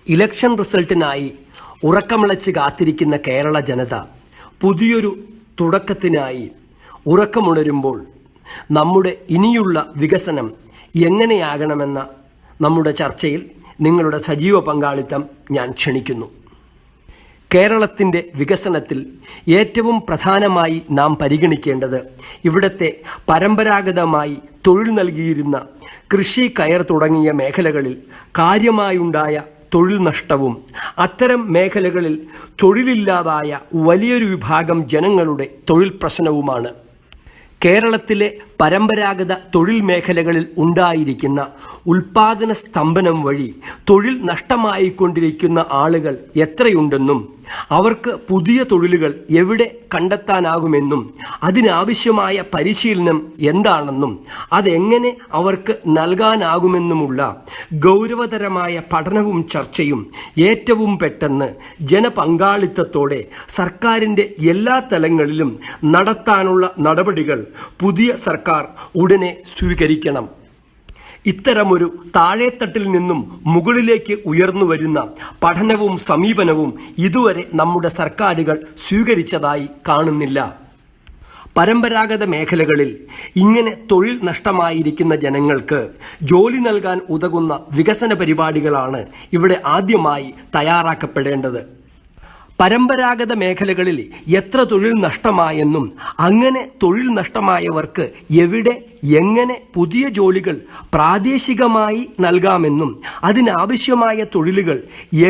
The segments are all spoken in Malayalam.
ഇലക്ഷൻ റിസൾട്ടിനായി ഉറക്കമിളച്ച് കാത്തിരിക്കുന്ന കേരള ജനത പുതിയൊരു തുടക്കത്തിനായി ഉറക്കമുണരുമ്പോൾ നമ്മുടെ ഇനിയുള്ള വികസനം എങ്ങനെയാകണമെന്ന നമ്മുടെ ചർച്ചയിൽ നിങ്ങളുടെ സജീവ പങ്കാളിത്തം ഞാൻ ക്ഷണിക്കുന്നു. കേരളത്തിൻ്റെ വികസനത്തിൽ ഏറ്റവും പ്രധാനമായി നാം പരിഗണിക്കേണ്ടത് ഇവിടുത്തെ പരമ്പരാഗതമായി തൊഴിൽ നൽകിയിരുന്ന കൃഷി, കയർ തുടങ്ങിയ മേഖലകളിൽ കാര്യമായുണ്ടായ തൊഴിൽ നഷ്ടവും അത്തരം മേഖലകളിൽ തൊഴിലില്ലാതായ വലിയൊരു വിഭാഗം ജനങ്ങളുടെ തൊഴിൽ പ്രശ്നവുമാണ്. കേരളത്തിലെ പരമ്പരാഗത തൊഴിൽ മേഖലകളിൽ ഉണ്ടായിരിക്കുന്ന ഉൽപാദന സ്തംഭനം വഴി തൊഴിൽ നഷ്ടമായിക്കൊണ്ടിരിക്കുന്ന ആളുകൾ എത്രയുണ്ടെന്നും അവർക്ക് പുതിയ തൊഴിലുകൾ എവിടെ കണ്ടെത്താനാകുമെന്നും അതിനാവശ്യമായ പരിശീലനം എന്താണെന്നും അതെങ്ങനെ അവർക്ക് നൽകാനാകുമെന്നുമുള്ള ഗൗരവതരമായ പഠനവും ചർച്ചയും ഏറ്റവും പെട്ടെന്ന് ജനപങ്കാളിത്തത്തോടെ സർക്കാരിൻ്റെ എല്ലാ തലങ്ങളിലും നടത്താനുള്ള നടപടികൾ പുതിയ സർക്കാർ ഉടനെ സ്വീകരിക്കണം. ഇത്തരമൊരു താഴെത്തട്ടിൽ നിന്നും മുകളിലേക്ക് ഉയർന്നു വരുന്ന പഠനവും സമീപനവും ഇതുവരെ നമ്മുടെ സർക്കാരുകൾ സ്വീകരിച്ചതായി കാണുന്നില്ല. പരമ്പരാഗത മേഖലകളിൽ ഇങ്ങനെ തൊഴിൽ നഷ്ടമായിരിക്കുന്ന ജനങ്ങൾക്ക് ജോലി നൽകാൻ ഉതകുന്ന വികസന പരിപാടികളാണ് ഇവിടെ ആദ്യമായി തയ്യാറാക്കപ്പെടേണ്ടത്. പരമ്പരാഗത മേഖലകളിൽ എത്ര തൊഴിൽ നഷ്ടമായെന്നും അങ്ങനെ തൊഴിൽ നഷ്ടമായവർക്ക് എവിടെ എങ്ങനെ പുതിയ ജോലികൾ പ്രാദേശികമായി നൽകാമെന്നും അതിനാവശ്യമായ തൊഴിലുകൾ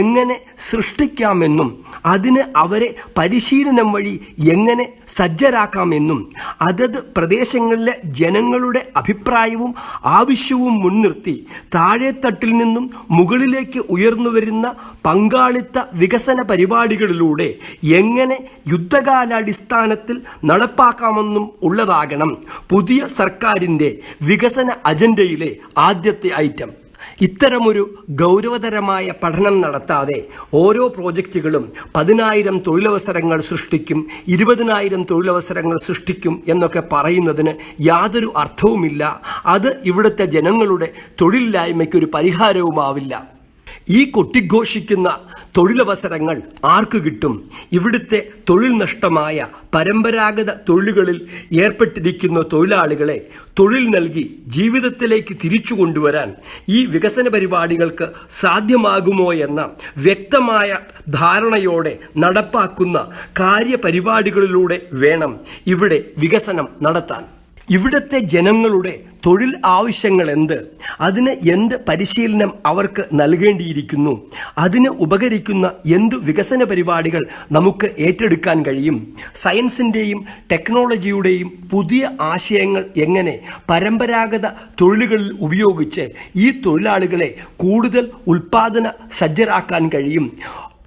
എങ്ങനെ സൃഷ്ടിക്കാമെന്നും അതിന് അവരെ പരിശീലനം വഴി എങ്ങനെ സജ്ജരാക്കാമെന്നും അതത് പ്രദേശങ്ങളിലെ ജനങ്ങളുടെ അഭിപ്രായവും ആവശ്യവും മുൻനിർത്തി താഴെത്തട്ടിൽ നിന്നും മുകളിലേക്ക് ഉയർന്നു വരുന്ന പങ്കാളിത്ത വികസന പരിപാടികളിലൂടെ എങ്ങനെ യുദ്ധകാലാടിസ്ഥാനത്തിൽ നടപ്പാക്കാമെന്നും ഉള്ളതാകണം പുതിയ സർക്കാരിൻ്റെ വികസന അജണ്ടയിലെ ആദ്യത്തെ ഐറ്റം. ഇത്തരമൊരു ഗൗരവതരമായ പഠനം നടത്താതെ ഓരോ പ്രോജക്റ്റുകളും 10,000 തൊഴിലവസരങ്ങൾ സൃഷ്ടിക്കും, 20,000 തൊഴിലവസരങ്ങൾ സൃഷ്ടിക്കും എന്നൊക്കെ പറയുന്നതിന് യാതൊരു അർത്ഥവുമില്ല. അത് ഇവിടുത്തെ ജനങ്ങളുടെ തൊഴിലില്ലായ്മയ്ക്കൊരു പരിഹാരവുമാവില്ല. ഈ കൊട്ടിഘോഷിക്കുന്ന തൊഴിലവസരങ്ങൾ ആർക്ക് കിട്ടും? ഇവിടുത്തെ തൊഴിൽ നഷ്ടമായ പരമ്പരാഗത തൊഴിലുകളിൽ ഏർപ്പെട്ടിരിക്കുന്ന തൊഴിലാളികളെ തൊഴിൽ നൽകി ജീവിതത്തിലേക്ക് തിരിച്ചു കൊണ്ടുവരാൻ ഈ വികസന പരിപാടികൾക്ക് സാധ്യമാകുമോ എന്ന വ്യക്തമായ ധാരണയോടെ നടപ്പാക്കുന്ന കാര്യപരിപാടികളിലൂടെ വേണം ഇവിടെ വികസനം നടത്താൻ. ഇവിടുത്തെ ജനങ്ങളുടെ തൊഴിൽ ആവശ്യങ്ങൾ എന്ത്? അതിന് എന്ത് പരിശീലനം അവർക്ക് നൽകേണ്ടിയിരിക്കുന്നു? അതിന് ഉപകരിക്കുന്ന എന്തു വികസന പരിപാടികൾ നമുക്ക് ഏറ്റെടുക്കാൻ കഴിയും? സയൻസിൻ്റെയും ടെക്നോളജിയുടെയും പുതിയ ആശയങ്ങൾ എങ്ങനെ പരമ്പരാഗത തൊഴിലുകളിൽ ഉപയോഗിച്ച് ഈ തൊഴിലാളികളെ കൂടുതൽ ഉൽപാദന സജ്ജരാക്കാൻ കഴിയും?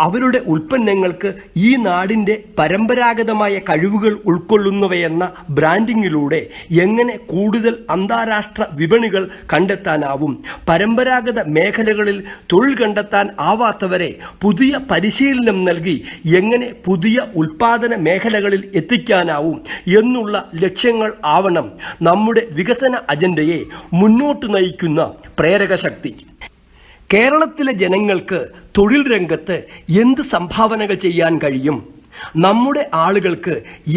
അവരുടെ ഉൽപ്പന്നങ്ങൾക്ക് ഈ നാടിൻ്റെ പരമ്പരാഗതമായ കഴിവുകൾ ഉൾക്കൊള്ളുന്നവയെന്ന ബ്രാൻഡിങ്ങിലൂടെ എങ്ങനെ കൂടുതൽ അന്താരാഷ്ട്ര വിപണികൾ കണ്ടെത്താനാവും? പരമ്പരാഗത മേഖലകളിൽ തൊഴിൽ കണ്ടെത്താൻ ആവാത്തവരെ പുതിയ പരിശീലനം നൽകി എങ്ങനെ പുതിയ ഉൽപാദന മേഖലകളിൽ എത്തിക്കാനാവും എന്നുള്ള ലക്ഷ്യങ്ങൾ ആവണം നമ്മുടെ വികസന അജണ്ടയെ മുന്നോട്ട് നയിക്കുന്ന പ്രേരകശക്തി. കേരളത്തിലെ ജനങ്ങൾക്ക് തൊഴിൽ രംഗത്ത് എന്ത് സംഭാവനകൾ ചെയ്യാൻ കഴിയും? നമ്മുടെ ആളുകൾക്ക്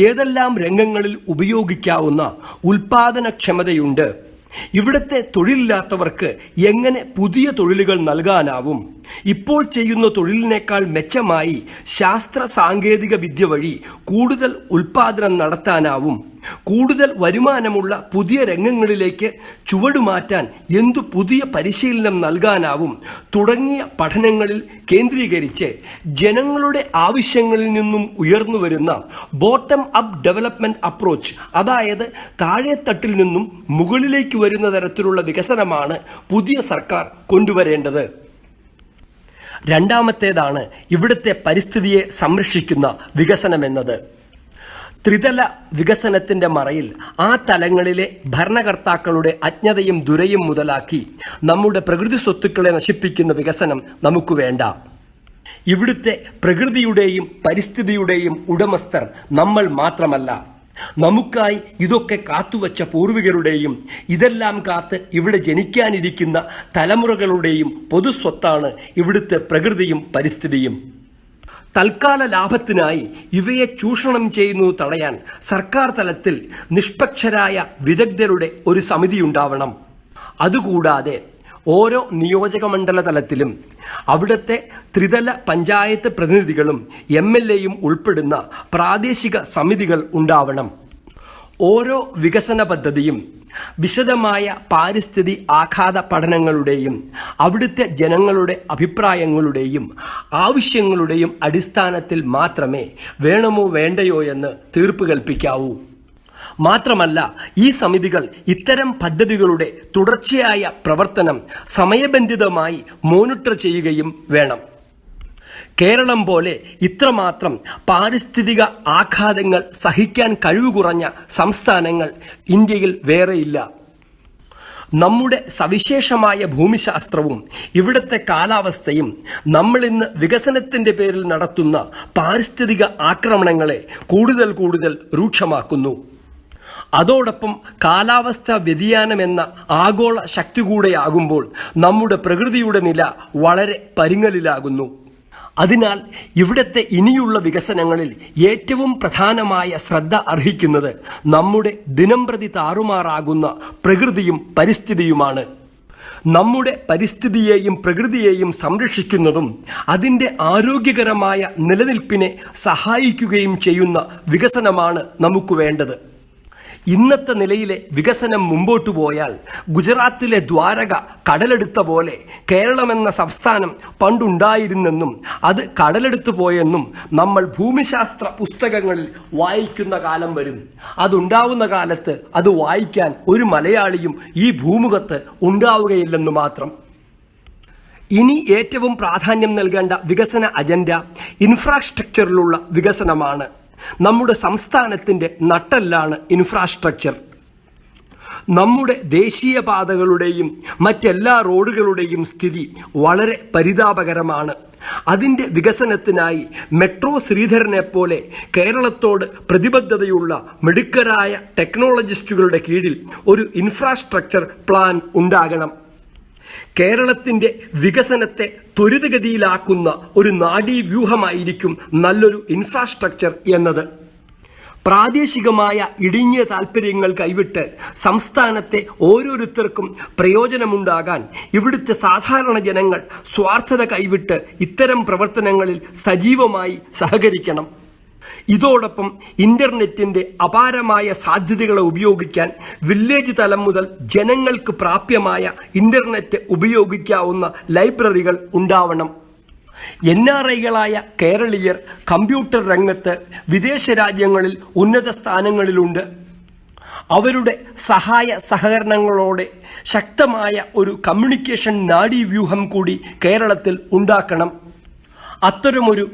ഏതെല്ലാം രംഗങ്ങളിൽ ഉപയോഗിക്കാവുന്ന ഉൽപാദനക്ഷമതയുണ്ട്? ഇവിടുത്തെ തൊഴിലില്ലാത്തവർക്ക് എങ്ങനെ പുതിയ തൊഴിലുകൾ നൽകാനാവും? ഇപ്പോൾ ചെയ്യുന്ന തൊഴിലിനേക്കാൾ മെച്ചമായി ശാസ്ത്ര സാങ്കേതിക വിദ്യ വഴി കൂടുതൽ ഉൽപാദനം നടത്താനാവും? കൂടുതൽ വരുമാനമുള്ള പുതിയ രംഗങ്ങളിലേക്ക് ചുവടുമാറ്റാൻ എന്തു പുതിയ പരിശീലനം നൽകാനാവും? തുടങ്ങിയ പഠനങ്ങളിൽ കേന്ദ്രീകരിച്ച് ജനങ്ങളുടെ ആവശ്യങ്ങളിൽ നിന്നും ഉയർന്നു വരുന്ന ബോട്ടം അപ്പ് ഡെവലപ്മെൻറ്റ് അപ്രോച്ച്, അതായത് താഴെത്തട്ടിൽ നിന്നും മുകളിലേക്ക് വരുന്ന തരത്തിലുള്ള വികസനമാണ് പുതിയ സർക്കാർ കൊണ്ടുവരേണ്ടത്. രണ്ടാമത്തേതാണ് ഇവിടുത്തെ പരിസ്ഥിതിയെ സംരക്ഷിക്കുന്ന വികസനമെന്നത്. ത്രിതല വികസനത്തിൻ്റെ മറയിൽ ആ തലങ്ങളിലെ ഭരണകർത്താക്കളുടെ അജ്ഞതയും ദുരയും മുതലാക്കി നമ്മുടെ പ്രകൃതി സ്വത്തുക്കളെ നശിപ്പിക്കുന്ന വികസനം നമുക്ക് വേണ്ട. ഇവിടുത്തെ പ്രകൃതിയുടെയും പരിസ്ഥിതിയുടെയും ഉടമസ്ഥർ നമ്മൾ മാത്രമല്ല. നമുക്കായി ഇതൊക്കെ കാത്തുവച്ച പൂർവികരുടെയും ഇതെല്ലാം കാത്ത് ഇവിടെ ജനിക്കാനിരിക്കുന്ന തലമുറകളുടെയും പൊതുസ്വത്താണ് ഇവിടുത്തെ പ്രകൃതിയും പരിസ്ഥിതിയും. തൽക്കാല ലാഭത്തിനായി ഇവയെ ചൂഷണം ചെയ്യുന്നത് തടയാൻ സർക്കാർ തലത്തിൽ നിഷ്പക്ഷരായ വിദഗ്ധരുടെ ഒരു സമിതിയുണ്ടാവണം. അതുകൂടാതെ ഓരോ നിയോജകമണ്ഡല തലത്തിലും അവിടുത്തെ ത്രിതല പഞ്ചായത്ത് പ്രതിനിധികളും MLAയും ഉൾപ്പെടുന്ന പ്രാദേശിക സമിതികൾ ഉണ്ടാവണം. ഓരോ വികസന പദ്ധതിയും വിശദമായ പാരിസ്ഥിതി ആഘാത പഠനങ്ങളുടെയും അവിടുത്തെ ജനങ്ങളുടെ അഭിപ്രായങ്ങളുടെയും ആവശ്യങ്ങളുടെയും അടിസ്ഥാനത്തിൽ മാത്രമേ വേണമോ വേണ്ടയോ എന്ന് തീർപ്പ് കൽപ്പിക്കാവൂ. മാത്രമല്ല, ഈ സമിതികൾ ഇത്തരം പദ്ധതികളുടെ തുടർച്ചയായ പ്രവർത്തനം സമയബന്ധിതമായി മോണിറ്റർ ചെയ്യുകയും വേണം. കേരളം പോലെ ഇത്രമാത്രം പാരിസ്ഥിതിക ആഘാതങ്ങൾ സഹിക്കാൻ കഴിവ് കുറഞ്ഞ സംസ്ഥാനങ്ങൾ ഇന്ത്യയിൽ വേറെയില്ല. നമ്മുടെ സവിശേഷമായ ഭൂമിശാസ്ത്രവും ഇവിടുത്തെ കാലാവസ്ഥയും നമ്മളിന്ന് വികസനത്തിൻ്റെ പേരിൽ നടത്തുന്ന പാരിസ്ഥിതിക ആക്രമണങ്ങളെ കൂടുതൽ രൂക്ഷമാക്കുന്നു. അതോടൊപ്പം കാലാവസ്ഥാ വ്യതിയാനമെന്ന ആഗോള ശക്തി കൂടെയാകുമ്പോൾ നമ്മുടെ പ്രകൃതിയുടെ നില വളരെ പരുങ്ങലിലാകുന്നു. അതിനാൽ ഇവിടുത്തെ ഇനിയുള്ള വികസനങ്ങളിൽ ഏറ്റവും പ്രധാനമായ ശ്രദ്ധ അർഹിക്കുന്നത് നമ്മുടെ ദിനംപ്രതി താറുമാറാകുന്ന പ്രകൃതിയും പരിസ്ഥിതിയുമാണ്. നമ്മുടെ പരിസ്ഥിതിയെയും പ്രകൃതിയെയും സംരക്ഷിക്കുന്നതും അതിൻ്റെ ആരോഗ്യകരമായ നിലനിൽപ്പിനെ സഹായിക്കുകയും ചെയ്യുന്ന വികസനമാണ് നമുക്ക് വേണ്ടത്. ഇന്നത്തെ നിലയിലെ വികസനം മുമ്പോട്ടു പോയാൽ ഗുജറാത്തിലെ ദ്വാരക കടലെടുത്ത പോലെ കേരളമെന്ന സംസ്ഥാനം പണ്ടുണ്ടായിരുന്നെന്നും അത് കടലെടുത്തു പോയെന്നും നമ്മൾ ഭൂമിശാസ്ത്ര പുസ്തകങ്ങളിൽ വായിക്കുന്ന കാലം വരും. അതുണ്ടാവുന്ന കാലത്ത് അത് വായിക്കാൻ ഒരു മലയാളിയും ഈ ഭൂമുഖത്ത് ഉണ്ടാവുകയില്ലെന്ന് മാത്രം. ഇനി ഏറ്റവും പ്രാധാന്യം നൽകേണ്ട വികസന അജണ്ട ഇൻഫ്രാസ്ട്രക്ചറിലുള്ള വികസനമാണ്. നമ്മുടെ സംസ്ഥാനത്തിൻ്റെ നട്ടെല്ലാണ് ഇൻഫ്രാസ്ട്രക്ചർ. നമ്മുടെ ദേശീയപാതകളുടെയും മറ്റെല്ലാ റോഡുകളുടെയും സ്ഥിതി വളരെ പരിതാപകരമാണ്. അതിൻ്റെ വികസനത്തിനായി മെട്രോ ശ്രീധരനെ പോലെ കേരളത്തോട് പ്രതിബദ്ധതയുള്ള മിടുക്കരായ ടെക്നോളജിസ്റ്റുകളുടെ കീഴിൽ ഒരു ഇൻഫ്രാസ്ട്രക്ചർ പ്ലാൻ ഉണ്ടാകണം. കേരളത്തിൻ്റെ വികസനത്തെ ത്വരിതഗതിയിലാക്കുന്ന ഒരു നാഡീവ്യൂഹമായിരിക്കും നല്ലൊരു ഇൻഫ്രാസ്ട്രക്ചർ എന്നത്. പ്രാദേശികമായ ഇടുങ്ങിയ താൽപ്പര്യങ്ങൾ കൈവിട്ട് സംസ്ഥാനത്തെ ഓരോരുത്തർക്കും പ്രയോജനമുണ്ടാകാൻ ഇവിടുത്തെ സാധാരണ ജനങ്ങൾ സ്വാർത്ഥത കൈവിട്ട് ഇത്തരം പ്രവർത്തനങ്ങളിൽ സജീവമായി സഹകരിക്കണം. ഇതോടൊപ്പം ഇന്റർനെറ്റിന്റെ അപാരമായ സാധ്യതകളെ ഉപയോഗിക്കാൻ വില്ലേജ് തലം മുതൽ ജനങ്ങൾക്ക് പ്രാപ്യമായ ഇന്റർനെറ്റ് ഉപയോഗിക്കാവുന്ന ലൈബ്രറികൾ ഉണ്ടാവണം. NRIകളായ കേരളീയർ കമ്പ്യൂട്ടർ രംഗത്ത് വിദേശ രാജ്യങ്ങളിൽ ഉന്നത സ്ഥാനങ്ങളിലുണ്ട്. അവരുടെ സഹായ സഹകരണങ്ങളോടെ ശക്തമായ ഒരു കമ്മ്യൂണിക്കേഷൻ നാഡീവ്യൂഹം കൂടി കേരളത്തിൽ ഉണ്ടാക്കണം. അത്തരമൊരു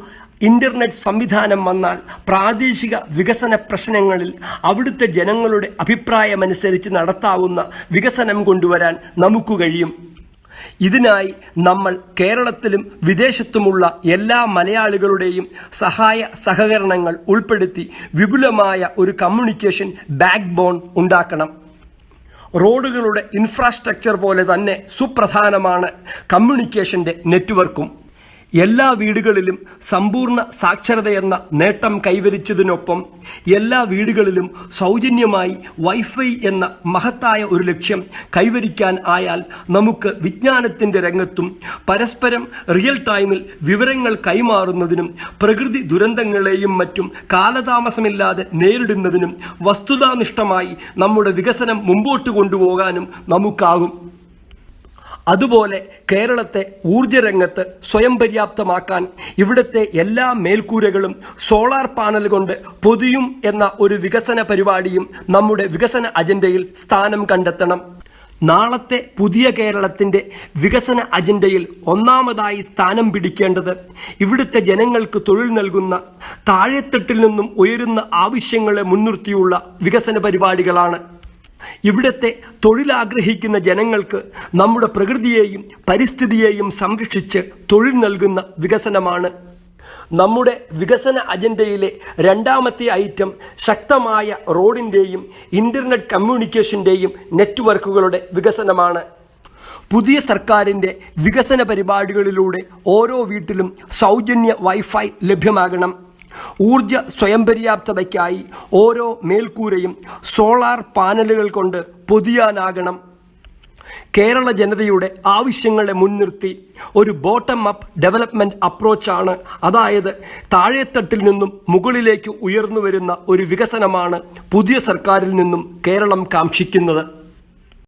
ഇന്റർനെറ്റ് സംവിധാനം വന്നാൽ പ്രാദേശിക വികസന പ്രശ്നങ്ങളിൽ അവിടുത്തെ ജനങ്ങളുടെ അഭിപ്രായമനുസരിച്ച് നടത്താവുന്ന വികസനം കൊണ്ടുവരാൻ നമുക്ക് കഴിയും. ഇതിനായി നമ്മൾ കേരളത്തിലും വിദേശത്തുമുള്ള എല്ലാ മലയാളികളുടെയും സഹായ സഹകരണങ്ങൾ ഉൾപ്പെടുത്തി വിപുലമായ ഒരു കമ്മ്യൂണിക്കേഷൻ ബാക്ക് ബോൺ ഉണ്ടാക്കണം. റോഡുകളുടെ ഇൻഫ്രാസ്ട്രക്ചർ പോലെ തന്നെ സുപ്രധാനമാണ് കമ്മ്യൂണിക്കേഷന്റെ നെറ്റ്വർക്കും. എല്ലാ വീടുകളിലും സമ്പൂർണ്ണ സാക്ഷരതയെന്ന നേട്ടം കൈവരിച്ചതിനൊപ്പം എല്ലാ വീടുകളിലും സൗജന്യമായി വൈഫൈ എന്ന മഹത്തായ ഒരു ലക്ഷ്യം കൈവരിക്കാൻ ആയാൽ നമുക്ക് വിജ്ഞാനത്തിൻ്റെ രംഗത്തും പരസ്പരം റിയൽ ടൈമിൽ വിവരങ്ങൾ കൈമാറുന്നതിനും പ്രകൃതി ദുരന്തങ്ങളെയും മറ്റും കാലതാമസമില്ലാതെ നേരിടുന്നതിനും വസ്തുതാനിഷ്ഠമായി നമ്മുടെ വികസനം മുമ്പോട്ട് കൊണ്ടുപോകാനും നമുക്കാകും. അതുപോലെ കേരളത്തെ ഊർജ്ജരംഗത്ത് സ്വയം പര്യാപ്തമാക്കാൻ ഇവിടുത്തെ എല്ലാ മേൽക്കൂരകളും സോളാർ പാനൽ കൊണ്ട് പൊതിയും എന്ന ഒരു വികസന പരിപാടിയും നമ്മുടെ വികസന അജണ്ടയിൽ സ്ഥാനം കണ്ടെത്തണം. നാളത്തെ പുതിയ കേരളത്തിൻ്റെ വികസന അജണ്ടയിൽ ഒന്നാമതായി സ്ഥാനം പിടിക്കേണ്ടത് ഇവിടുത്തെ ജനങ്ങൾക്ക് തൊഴിൽ നൽകുന്ന താഴെത്തട്ടിൽ നിന്നും ഉയരുന്ന ആവശ്യങ്ങളെ മുൻനിർത്തിയുള്ള വികസന പരിപാടികളാണ്. ഇവിടുത്തെ തൊഴിലാഗ്രഹിക്കുന്ന ജനങ്ങൾക്ക് നമ്മുടെ പ്രകൃതിയെയും പരിസ്ഥിതിയെയും സംരക്ഷിച്ച് തൊഴിൽ നൽകുന്ന വികസനമാണ്. നമ്മുടെ വികസന അജണ്ടയിലെ രണ്ടാമത്തെ ഐറ്റം ശക്തമായ റോഡിൻ്റെയും ഇൻ്റർനെറ്റ് കമ്മ്യൂണിക്കേഷൻ്റെയും നെറ്റ്വർക്കുകളുടെ വികസനമാണ്. പുതിയ സർക്കാരിൻ്റെ വികസന പരിപാടികളിലൂടെ ഓരോ വീട്ടിലും സൗജന്യ വൈഫൈ ലഭ്യമാകണം. ഊർജ സ്വയം പര്യാപ്തതയ്ക്കായി ഓരോ മേൽക്കൂരയും സോളാർ പാനലുകൾ കൊണ്ട് പൊതിയാനാകണം. കേരള ജനതയുടെ ആവശ്യങ്ങളെ മുൻനിർത്തി ഒരു ബോട്ടം അപ്പ് ഡെവലപ്മെൻറ്റ് അപ്രോച്ചാണ്, അതായത് താഴെത്തട്ടിൽ നിന്നും മുകളിലേക്ക് ഉയർന്നു വരുന്ന ഒരു വികസനമാണ് പുതിയ സർക്കാരിൽ നിന്നും കേരളം കാംക്ഷിക്കുന്നത്.